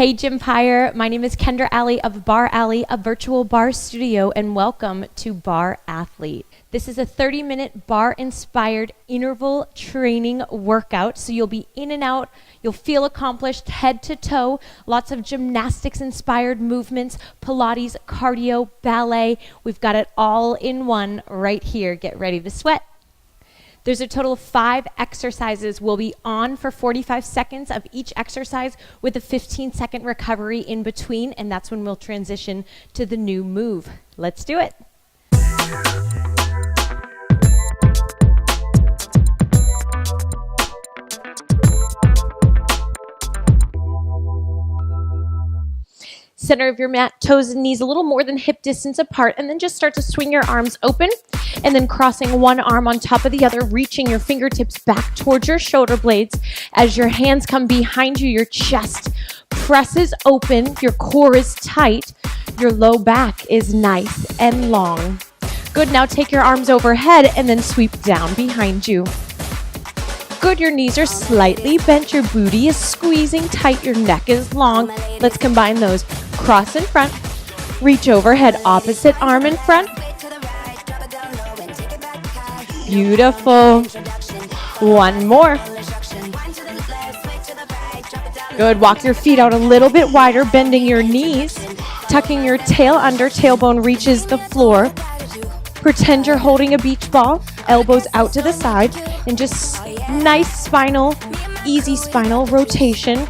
Hey Gympire, my name is Kendra of barreALLEY, a virtual barre studio, and welcome to Barre Athlete. This is a 30-minute barre-inspired interval training workout, so you'll be in and out, you'll feel accomplished head to toe, lots of gymnastics-inspired movements, Pilates, cardio, ballet. We've got it all in one right here. Get ready to sweat. There's a total of 5 exercises. We'll be on for 45 seconds of each exercise with a 15-second recovery in between, and that's when we'll transition to the new move. Let's do it. Center of your mat, toes and knees a little more than hip distance apart, and then just start to swing your arms open and then crossing one arm on top of the other, reaching your fingertips back towards your shoulder blades. As your hands come behind you, your chest presses open, your core is tight, your low back is nice and long. Good, now take your arms overhead and then sweep down behind you. Good, your knees are slightly bent, your booty is squeezing tight, your neck is long. Let's combine those. Cross in front, reach overhead, opposite arm in front. Beautiful. One more. Good, walk your feet out a little bit wider, bending your knees, tucking your tail under, tailbone reaches the floor. Pretend you're holding a beach ball, elbows out to the side, and just nice spinal, easy spinal rotation.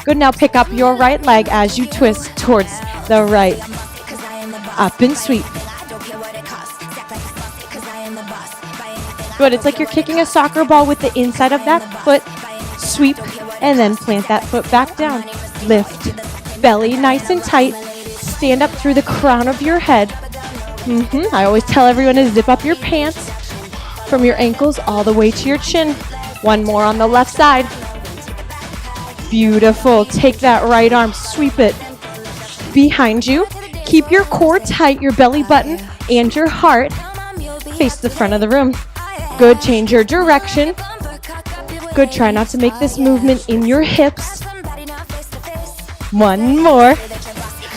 Good, now pick up your right leg as you twist towards the right. Up and sweep. Good, it's like you're kicking a soccer ball with the inside of that foot. Sweep, and then plant that foot back down. Lift, belly nice and tight. Stand up through the crown of your head. I always tell everyone to zip up your pants from your ankles all the way to your chin. One more on the left side. Beautiful. Take that right arm, sweep it behind you. Keep your core tight, your belly button and your heart face the front of the room. Good, change your direction. Good, try not to make this movement in your hips. One more.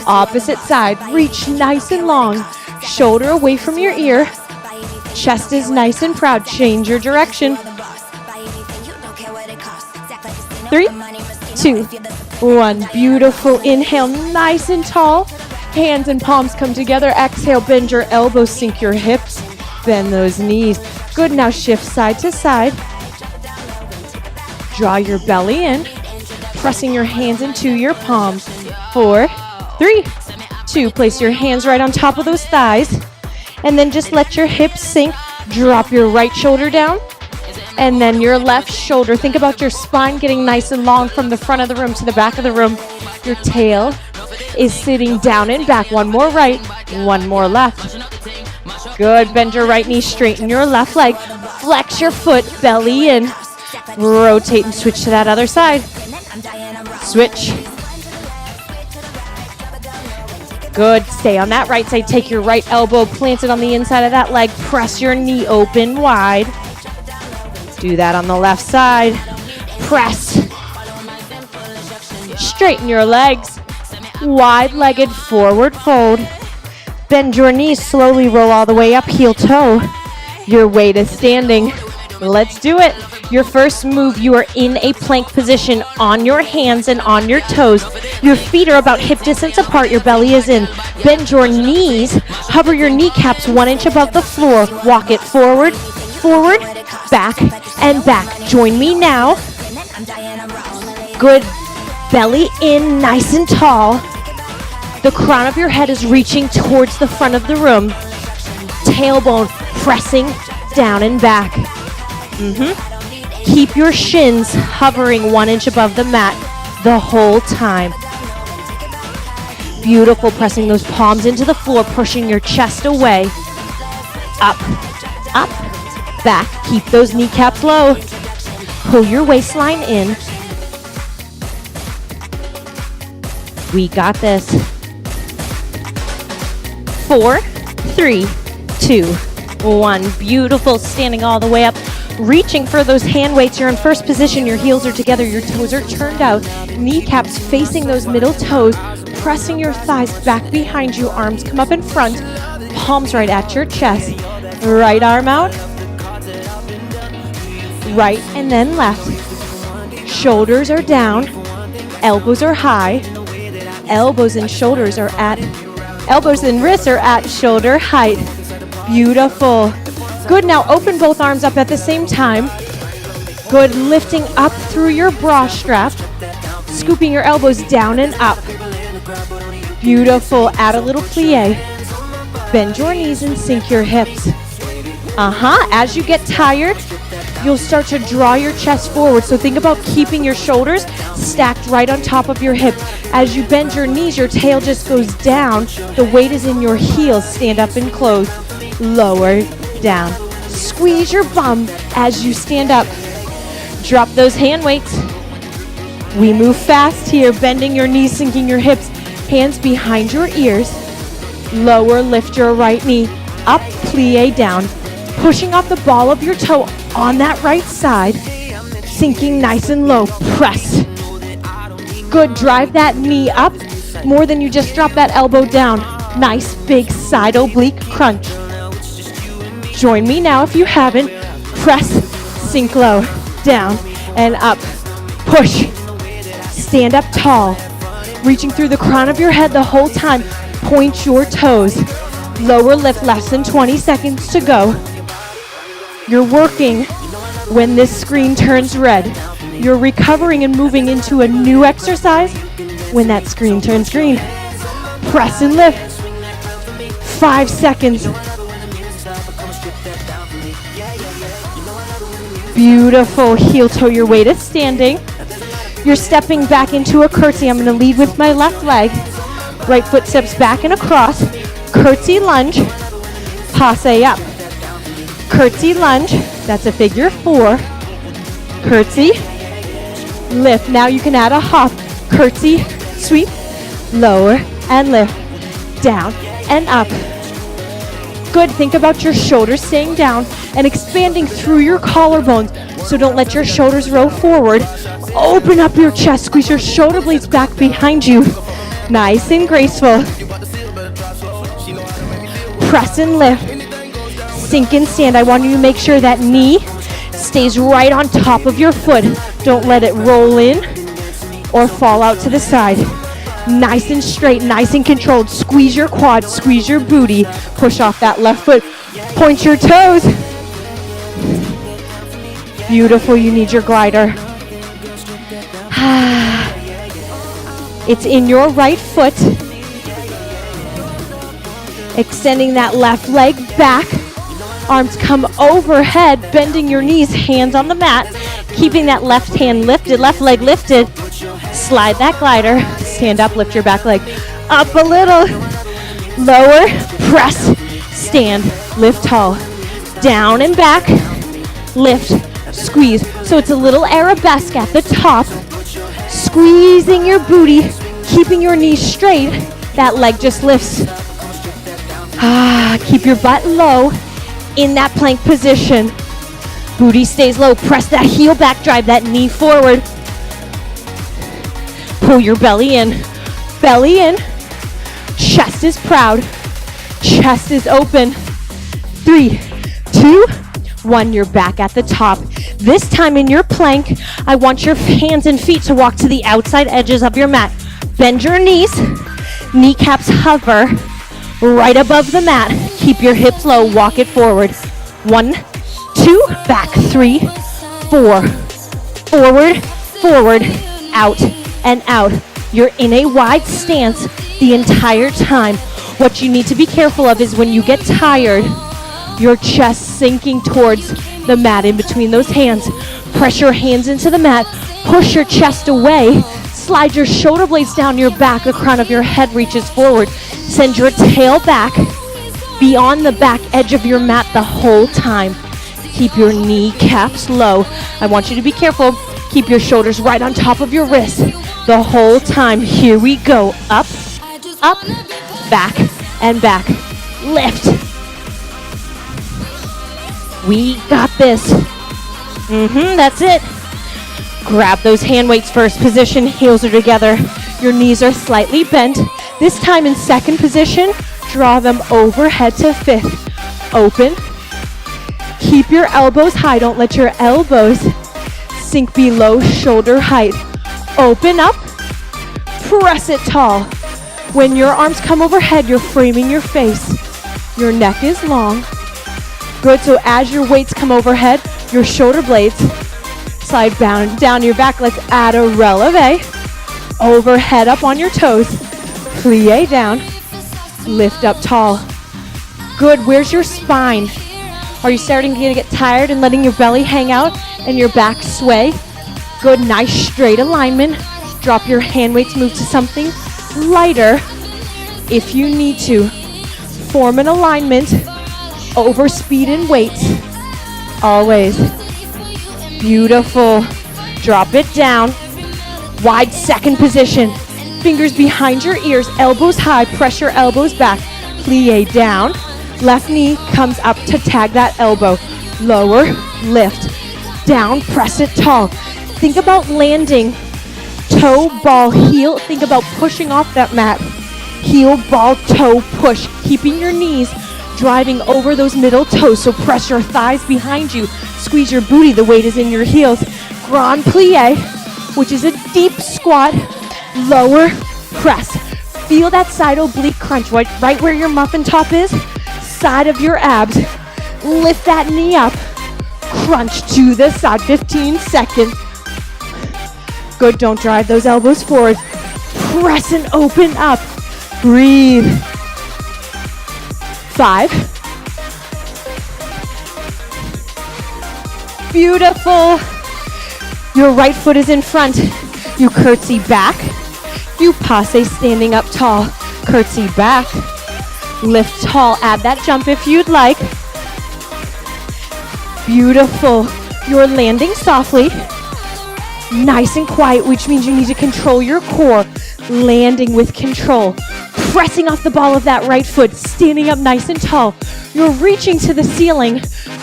Opposite side, reach nice and long. Shoulder away from your ear. Chest is nice and proud. Change your direction. 3, 2, 1. Beautiful. Inhale, nice and tall. Hands and palms come together. Exhale, bend your elbows, sink your hips. Bend those knees. Good, now shift side to side. Draw your belly in. Pressing your hands into your palms. 4, 3, 2. Place your hands right on top of those thighs. And then just let your hips sink. Drop your right shoulder down. And then your left shoulder. Think about your spine getting nice and long from the front of the room to the back of the room. Your tail is sitting down and back. One more right, one more left. Good. Bend your right knee, straighten your left leg. Flex your foot, belly in. Rotate and switch to that other side. Switch. Good. Stay on that right side. Take your right elbow, plant it on the inside of that leg. Press your knee open wide. Do that on the left side. Press. Straighten your legs. Wide-legged forward fold. Bend your knees. Slowly roll all the way up, heel toe. Your way to standing. Let's do it. Your first move, you are in a plank position on your hands and on your toes. Your feet are about hip distance apart. Your belly is in. Bend your knees. Hover your kneecaps 1 inch above the floor. Walk it forward, forward, back, and back. Join me now. Good. Belly in, nice and tall. The crown of your head is reaching towards the front of the room. Tailbone pressing down and back. Keep your shins hovering 1 inch above the mat the whole time. Beautiful. Pressing those palms into the floor, pushing your chest away. Up, up, back. Keep those kneecaps low. Pull your waistline in. We got this. 4, 3, 2, 1. Beautiful. Standing all the way up. Reaching for those hand weights. You're in first position. Your heels are together. Your toes are turned out. Kneecaps facing those middle toes, pressing your thighs back behind you, arms come up in front, palms right at your chest. Right arm out, right and then left. Shoulders are down, elbows are high, elbows and shoulders are at, elbows and wrists are at shoulder height. Beautiful. Good, now open both arms up at the same time. Good, lifting up through your bra strap, scooping your elbows down and up. Beautiful, add a little plie. Bend your knees and sink your hips. As you get tired, you'll start to draw your chest forward. So think about keeping your shoulders stacked right on top of your hips. As you bend your knees, your tail just goes down. The weight is in your heels. Stand up and close. Lower, down. Squeeze your bum as you stand up. Drop those hand weights. We move fast here, bending your knees, sinking your hips. Hands behind your ears. Lower, lift your right knee. Up, plie down. Pushing off the ball of your toe on that right side. Sinking nice and low. Press. Good, drive that knee up more than you just drop that elbow down. Nice big side oblique crunch. Join me now if you haven't. Press, sink low, down and up. Push. Stand up tall. Reaching through the crown of your head the whole time. Point your toes. Lower lift, less than 20 seconds to go. You're working when this screen turns red. You're recovering and moving into a new exercise when that screen turns green. Press and lift. 5 seconds. Beautiful. Heel toe your way to standing. You're stepping back into a curtsy. I'm going to lead with my left leg. Right foot steps back and across. Curtsy lunge. Passe up. Curtsy lunge. That's a figure 4. Curtsy. Lift. Now you can add a hop. Curtsy. Sweep. Lower and lift. Down and up. Good. Think about your shoulders staying down and expanding through your collarbones. So don't let your shoulders roll forward. Open up your chest. Squeeze your shoulder blades back behind you. Nice and graceful. Press and lift. Sink and stand. I want you to make sure that knee stays right on top of your foot. Don't let it roll in or fall out to the side. Nice and straight, nice and controlled. Squeeze your quads, squeeze your booty. Push off that left foot. Point your toes. Beautiful, you need your glider. It's in your right foot. Extending that left leg back. Arms come overhead, bending your knees, hands on the mat. Keeping that left hand lifted, left leg lifted. Slide that glider. Stand up, lift your back leg. Up a little. Lower, press, stand, lift tall. Down and back, lift, squeeze. So it's a little arabesque at the top. Squeezing your booty, keeping your knees straight. That leg just lifts. Keep your butt low in that plank position. Booty stays low. Press that heel back, drive that knee forward. Pull your belly in. Belly in. Chest is proud. Chest is open. 3, 2, 1. You're back at the top. This time in your plank, I want your hands and feet to walk to the outside edges of your mat. Bend your knees. Kneecaps hover right above the mat. Keep your hips low. Walk it forward. 1, 2, back. 3, 4. Forward, forward, out and out. You're in a wide stance the entire time. What you need to be careful of is when you get tired, your chest sinking towards the mat in between those hands. Press your hands into the mat. Push your chest away. Slide your shoulder blades down your back. The crown of your head reaches forward. Send your tail back beyond the back edge of your mat the whole time. Keep your kneecaps low. I want you to be careful. Keep your shoulders right on top of your wrists the whole time. Here we go. Up, up, back, and back. Lift. We got this. That's it. Grab those hand weights first position, heels are together. Your knees are slightly bent. This time in second position, draw them overhead to fifth. Open. Keep your elbows high. Don't let your elbows sink below shoulder height. Open up. Press it tall. When your arms come overhead, you're framing your face. Your neck is long. Good, so as your weights come overhead, your shoulder blades slide down your back. Let's add a releve. Overhead up on your toes. Plie down. Lift up tall. Good, where's your spine? Are you starting to get tired and letting your belly hang out and your back sway? Good, nice straight alignment. Drop your hand weights, move to something lighter. If you need to, form an alignment over speed and weight. Always. Beautiful. Drop it down. Wide second position. Fingers behind your ears, elbows high, press your elbows back. Plie down. Left knee comes up to tag that elbow. Lower, lift. Down, press it tall. Think about landing. Toe, ball, heel. Think about pushing off that mat. Heel, ball, toe, push. Keeping your knees driving over those middle toes. So press your thighs behind you. Squeeze your booty. The weight is in your heels. Grand plie, which is a deep squat. Lower, press. Feel that side oblique crunch right where your muffin top is. Side of your abs. Lift that knee up. Crunch to the side. 15 seconds. Good, don't drive those elbows forward. Press and open up. Breathe. 5. Beautiful. Your right foot is in front. You curtsy back. You passe standing up tall. Curtsy back. Lift tall. Add that jump if you'd like. Beautiful. You're landing softly. Nice and quiet, which means you need to control your core. Landing with control. Pressing off the ball of that right foot. Standing up nice and tall. You're reaching to the ceiling,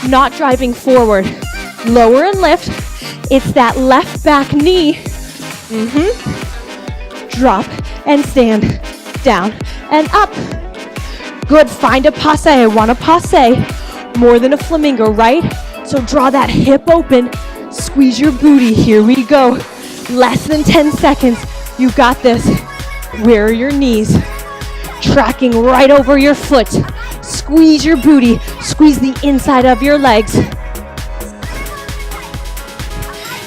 not driving forward. Lower and lift. It's that left back knee. Drop and stand. Down and up. Good, find a passe. I want a passe. More than a flamingo, right? So draw that hip open. Squeeze your booty. Here we go. Less than 10 seconds. You got this. Where are your knees? Tracking right over your foot. Squeeze your booty. Squeeze the inside of your legs.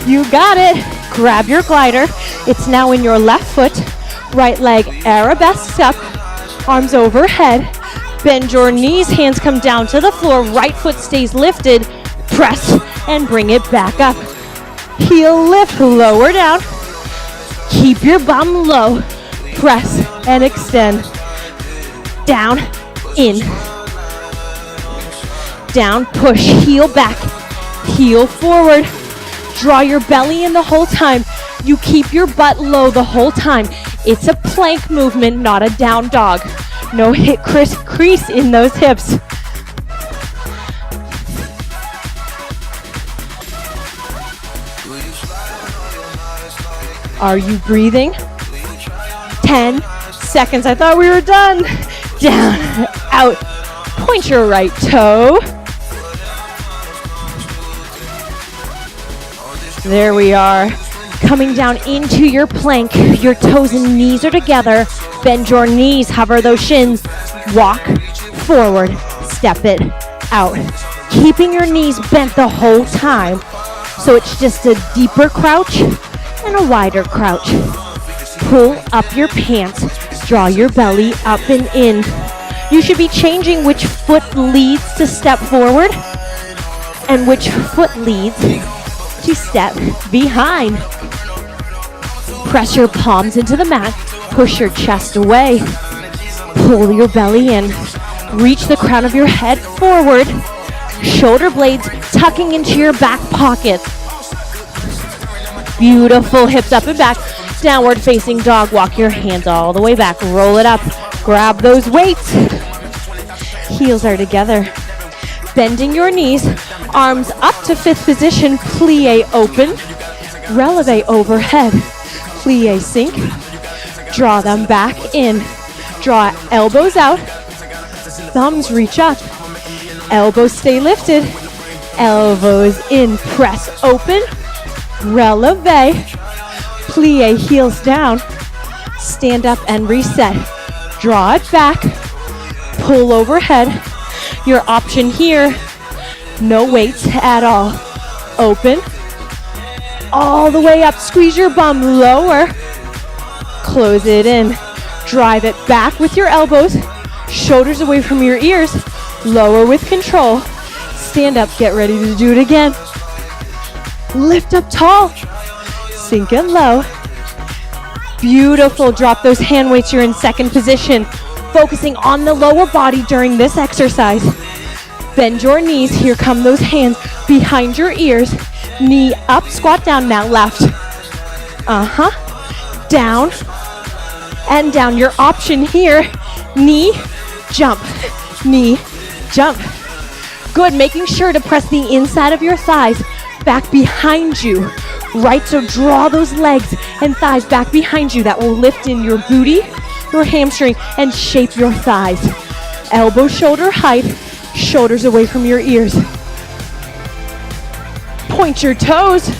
You got it. Grab your glider. It's now in your left foot. Right leg arabesque up. Arms overhead. Bend your knees. Hands come down to the floor. Right foot stays lifted. Press and bring it back up. Heel lift. Lower down. Keep your bum low. Press and extend. Down, in. Down, push, heel back, heel forward. Draw your belly in the whole time. You keep your butt low the whole time. It's a plank movement, not a down dog. No hip crease in those hips. Are you breathing? 10 seconds. I thought we were done. Down, out. Point your right toe. There we are. Coming down into your plank. Your toes and knees are together. Bend your knees. Hover those shins. Walk forward. Step it out. Keeping your knees bent the whole time. So it's just a deeper crouch and a wider crouch. Pull up your pants. Draw your belly up and in. You should be changing which foot leads to step forward and which foot leads to step behind. Press your palms into the mat. Push your chest away. Pull your belly in. Reach the crown of your head forward. Shoulder blades tucking into your back pockets. Beautiful. Hips up and back. Downward facing dog. Walk your hands all the way back. Roll it up. Grab those weights. Heels are together. Bending your knees. Arms up to fifth position. Plie open. releve overhead, plie sink, draw them back in, draw elbows out, thumbs reach up, elbows stay lifted, elbows in, press open, releve, plie heels down, stand up and reset, draw it back, pull overhead. Your option here, no weights at all, open, all the way up, squeeze your bum, lower, close it in, drive it back with your elbows, shoulders away from your ears, lower with control, stand up, get ready to do it again, lift up tall, sink it low, beautiful, drop those hand weights, you're in second position, focusing on the lower body during this exercise, bend your knees, here come those hands behind your ears, knee up, squat down, now left, down, and down, your option here, knee, jump, good, making sure to press the inside of your thighs back behind you, right, so draw those legs and thighs back behind you, that will lift in your booty, your hamstring, and shape your thighs, elbow shoulder height, shoulders away from your ears, point your toes,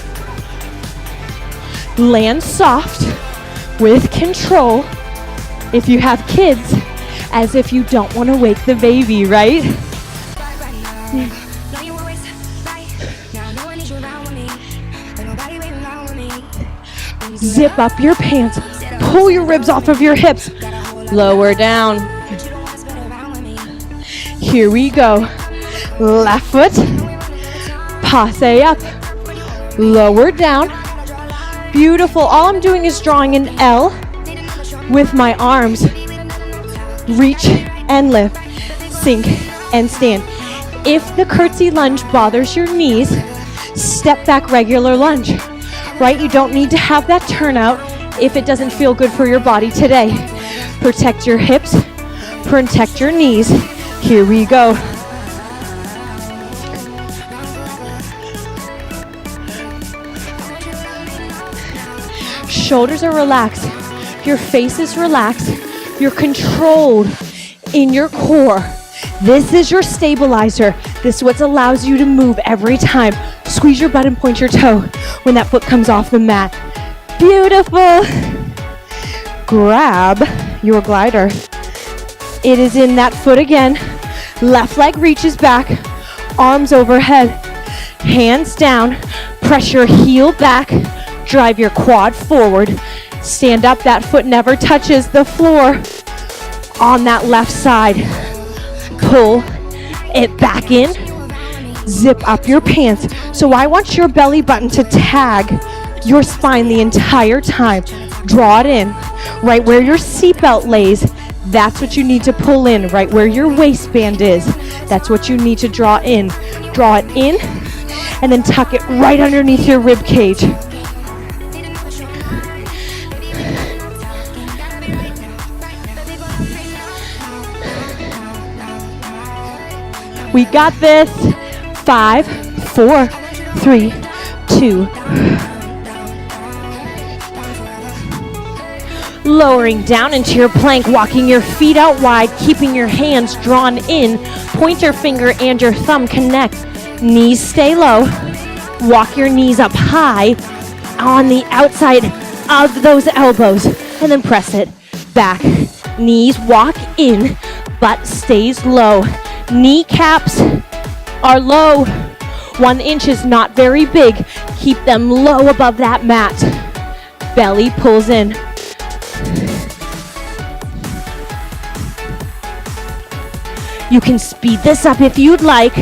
land soft with control, if you have kids, as if you don't want to wake the baby, right? Zip up your pants, pull your ribs off of your hips, lower down. Here we go. Left foot, passe up, lower down. Beautiful. All I'm doing is drawing an L with my arms. Reach and lift, sink and stand. If the curtsy lunge bothers your knees, step back, regular lunge, right? You don't need to have that turnout if it doesn't feel good for your body today. Protect your hips, protect your knees. Here we go. Shoulders are relaxed, your face is relaxed, you're controlled in your core. This is your stabilizer. This is what allows you to move every time. Squeeze your butt and point your toe when that foot comes off the mat. Beautiful. Grab your glider. It is in that foot again. Left leg reaches back, arms overhead, hands down, press your heel back, drive your quad forward, stand up, that foot never touches the floor. On that left side, pull it back in, zip up your pants. So I want your belly button to tag your spine the entire time. Draw it in, right where your seatbelt lays. That's what you need to pull in, right where your waistband is. That's what you need to draw in. Draw it in, and then tuck it right underneath your rib cage. We got this. 5, 4, 3, 2. Lowering down into your plank, walking your feet out wide, keeping your hands drawn in. Pointer finger and your thumb connect. Knees stay low. Walk your knees up high on the outside of those elbows, and then press it back. Knees walk in, butt stays low. Kneecaps are low. 1 inch is not very big. Keep them low above that mat. Belly pulls in. You can speed this up if you'd like.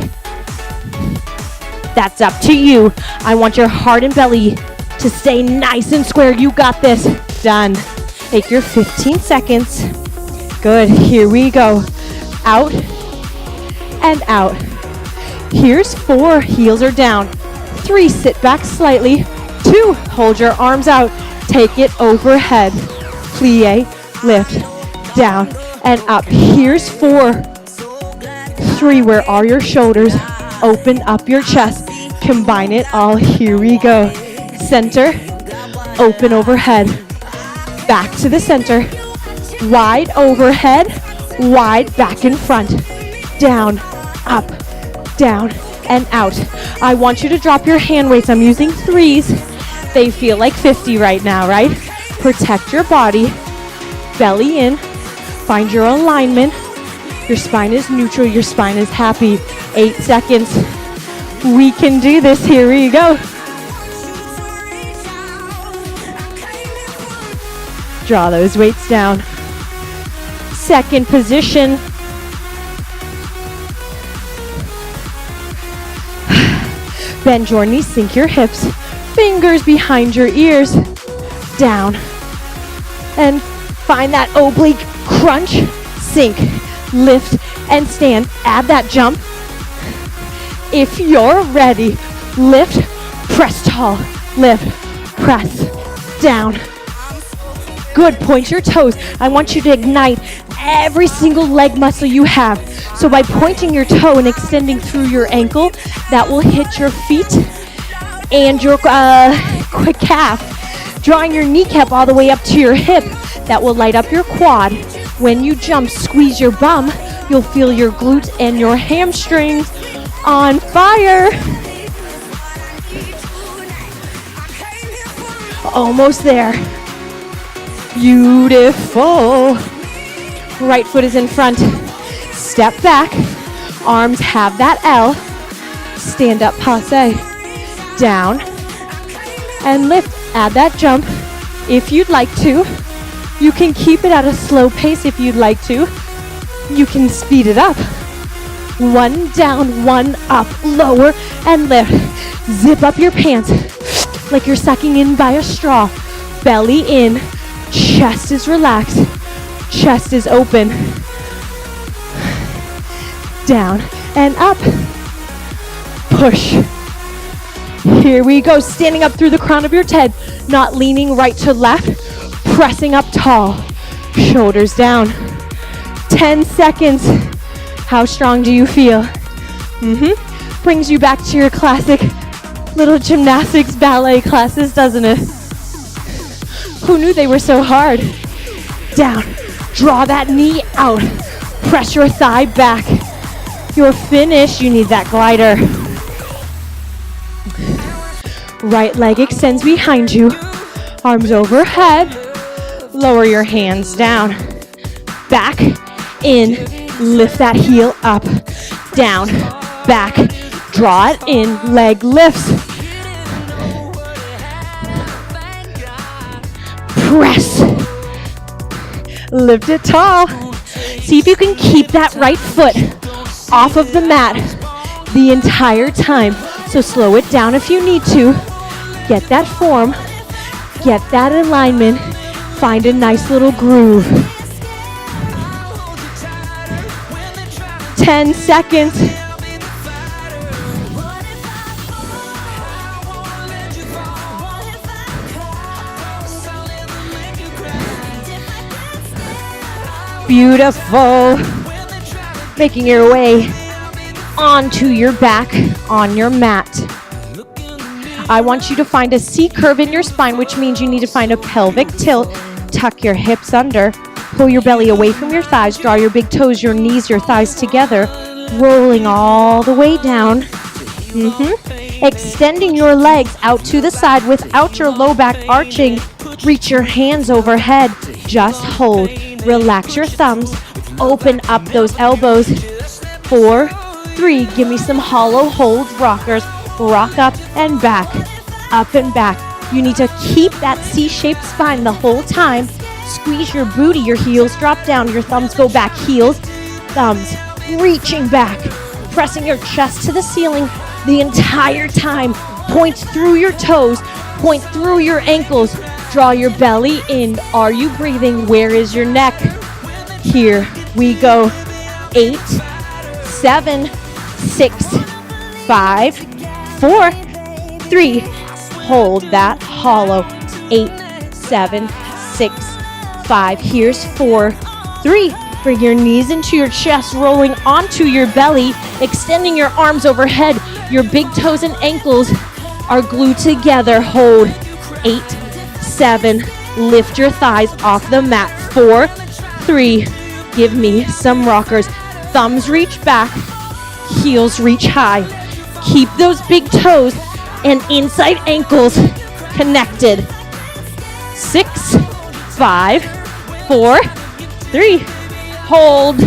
That's up to you. I want your heart and belly to stay nice and square. You got this. Done. Take your 15 seconds. Good. Here we go. Out and out. Here's 4. Heels are down. 3. Sit back slightly. 2. Hold your arms out. Take it overhead. Plie, lift, down and up. Here's 4. 3. Where are your shoulders? Open up your chest. Combine it all. Here we go. center, open overhead, back to the center, wide overhead, wide back in front, down, up, down, and out. I want you to drop your hand weights. I'm using 3s. They feel like 50 right now, right? Protect your body, belly in, find your alignment. Your spine is neutral, your spine is happy. 8 seconds. We can do this. Here we go. Draw those weights down. Second position. Bend your knees, sink your hips. Fingers behind your ears. Down. And find that oblique crunch. Sink, lift, and stand. Add that jump. If you're ready, lift, press tall, lift, press, down. Good, point your toes. I want you to ignite every single leg muscle you have. So by pointing your toe and extending through your ankle, that will hit your feet and your calf. Drawing your kneecap all the way up to your hip, that will light up your quad. When you jump, squeeze your bum. You'll feel your glutes and your hamstrings on fire. Almost there. Beautiful. Right foot is in front. Step back. Arms have that L. Stand up, passe. Down. And lift. Add that jump if you'd like to. You can keep it at a slow pace if you'd like to. You can speed it up. 1 down, 1 up, lower, and lift. Zip up your pants like you're sucking in by a straw. Belly in, chest is relaxed, chest is open. Down and up. Push. Here we go, standing up through the crown of your head, not leaning right to left, pressing up tall, shoulders down. 10 seconds. How strong do you feel? Brings you back to your classic little gymnastics ballet classes, doesn't it? Who knew they were so hard? Down. Draw that knee out. Press your thigh back. You're finished. You need that glider. Right leg extends behind you. Arms overhead. Lower your hands down. Back, in, lift that heel up, down, back, draw it in, leg lifts. Press. Lift it tall. See if you can keep that right foot off of the mat the entire time. So slow it down if you need to. Get that form, get that alignment, find a nice little groove. 10 seconds. Beautiful. Making your way onto your back on your mat. I want you to find a C curve in your spine, which means you need to find a pelvic tilt. Tuck your hips under. Pull your belly away from your thighs. Draw your big toes, your knees, your thighs together. Rolling all the way down. Extending your legs out to the side without your low back arching. Reach your hands overhead. Just hold. Relax your thumbs. Open up those elbows. 4, 3. Give me some hollow holds, rockers. Rock up and back. Up and back. You need to keep that C-shaped spine the whole time. Squeeze your booty, your heels drop down, your thumbs go back, heels, thumbs, reaching back, pressing your chest to the ceiling the entire time. Point through your toes, point through your ankles, draw your belly in. Are you breathing? Where is your neck? Here we go. 8, 7, 6, 5, 4, 3. Hold that hollow. 8, 7, 6, 5. Here's 4, 3. Bring your knees into your chest, rolling onto your belly, extending your arms overhead. Your big toes and ankles are glued together. Hold. 8, 7, lift your thighs off the mat. 4, 3, give me some rockers. Thumbs reach back, heels reach high. Keep those big toes and inside ankles connected. 6, 5, 4, 3, hold.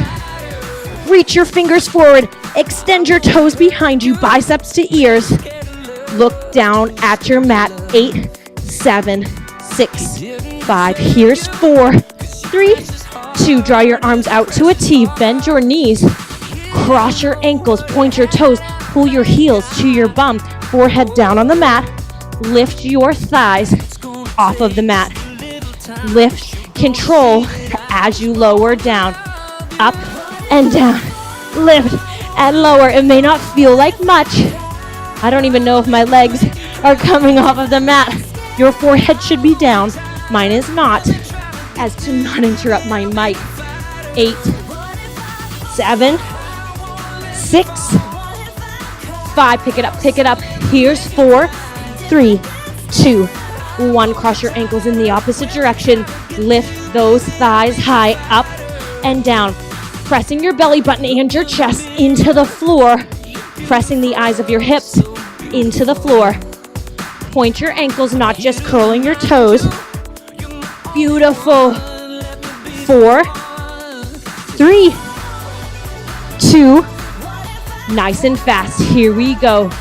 Reach your fingers forward, extend your toes behind you, biceps to ears. Look down at your mat. 8, 7, 6, 5. Here's 4, 3, 2. Draw your arms out to a T. Bend your knees. Cross your ankles. Point your toes. Pull your heels to your bum. Forehead down on the mat. Lift your thighs off of the mat. Lift, control as you lower down. Up and down. Lift and lower. It may not feel like much. I don't even know if my legs are coming off of the mat. Your forehead should be down. Mine is not, as to not interrupt my mic. 8, 7, 6, 5. Pick it up, pick it up. Here's 4, 3, 2, 1. Cross your ankles in the opposite direction. Lift those thighs high, up and down. Pressing your belly button and your chest into the floor. Pressing the eyes of your hips into the floor. Point your ankles, not just curling your toes. Beautiful. 4, 3, 2, nice and fast. Here we go.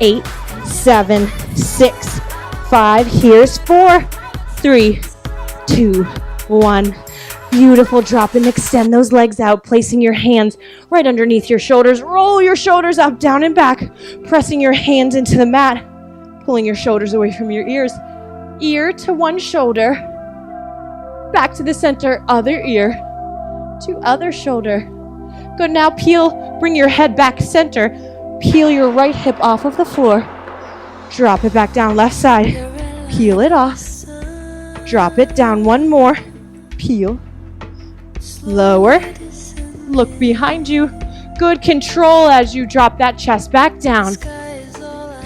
8, 7, 6, 5. Here's 4, 3, 2, 1. Beautiful. Drop and extend those legs out, placing your hands right underneath your shoulders. Roll your shoulders up, down and back, pressing your hands into the mat, pulling your shoulders away from your ears. Ear to one shoulder, back to the center, other ear to other shoulder. Good. Now peel, bring your head back center, peel your right hip off of the floor, drop it back down left side, peel it off, drop it down. One more, peel, lower, look behind you. Good. Control as you drop that chest back down,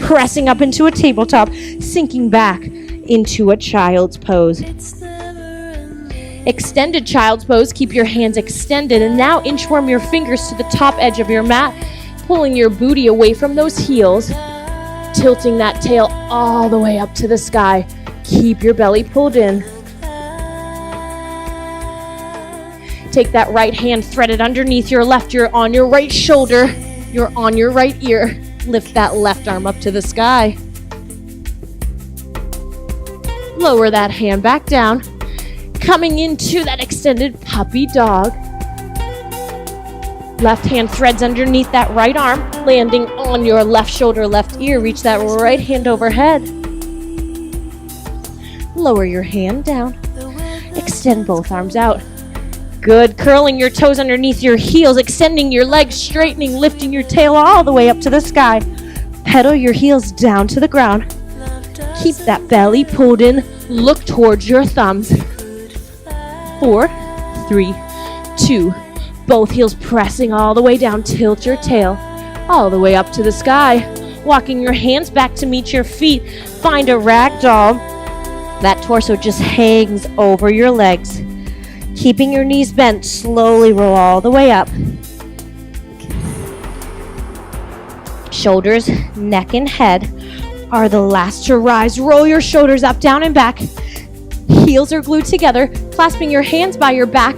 pressing up into a tabletop, sinking back into a child's pose. Extended child's pose. Keep your hands extended and now inchworm your fingers to the top edge of your mat, pulling your booty away from those heels, tilting that tail all the way up to the sky. Keep your belly pulled in. Take that right hand, thread it underneath your left. You're on your right shoulder. You're on your right ear. Lift that left arm up to the sky. Lower that hand back down. Coming into that extended puppy dog. Left hand threads underneath that right arm, landing on your left shoulder, left ear. Reach that right hand overhead. Lower your hand down. Extend both arms out. Good. Curling your toes underneath your heels, extending your legs, straightening, lifting your tail all the way up to the sky. Pedal your heels down to the ground. Keep that belly pulled in. Look towards your thumbs. 4, 3, 2. Both heels pressing all the way down. Tilt your tail all the way up to the sky. Walking your hands back to meet your feet. Find a rag doll. That torso just hangs over your legs. Keeping your knees bent, slowly roll all the way up. Shoulders, neck, and head are the last to rise. Roll your shoulders up, down, and back. Heels are glued together, clasping your hands by your back,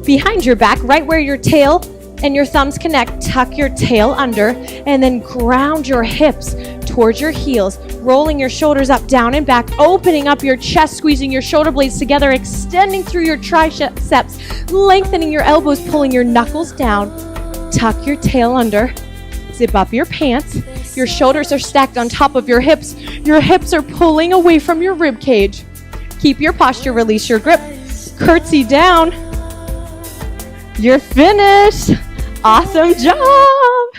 behind your back, right where your tail and your thumbs connect. Tuck your tail under, and then ground your hips towards your heels, rolling your shoulders up, down, and back, opening up your chest, squeezing your shoulder blades together, extending through your triceps, lengthening your elbows, pulling your knuckles down. Tuck your tail under, zip up your pants. Your shoulders are stacked on top of your hips. Your hips are pulling away from your rib cage. Keep your posture, release your grip. Curtsy down. You're finished. Awesome job.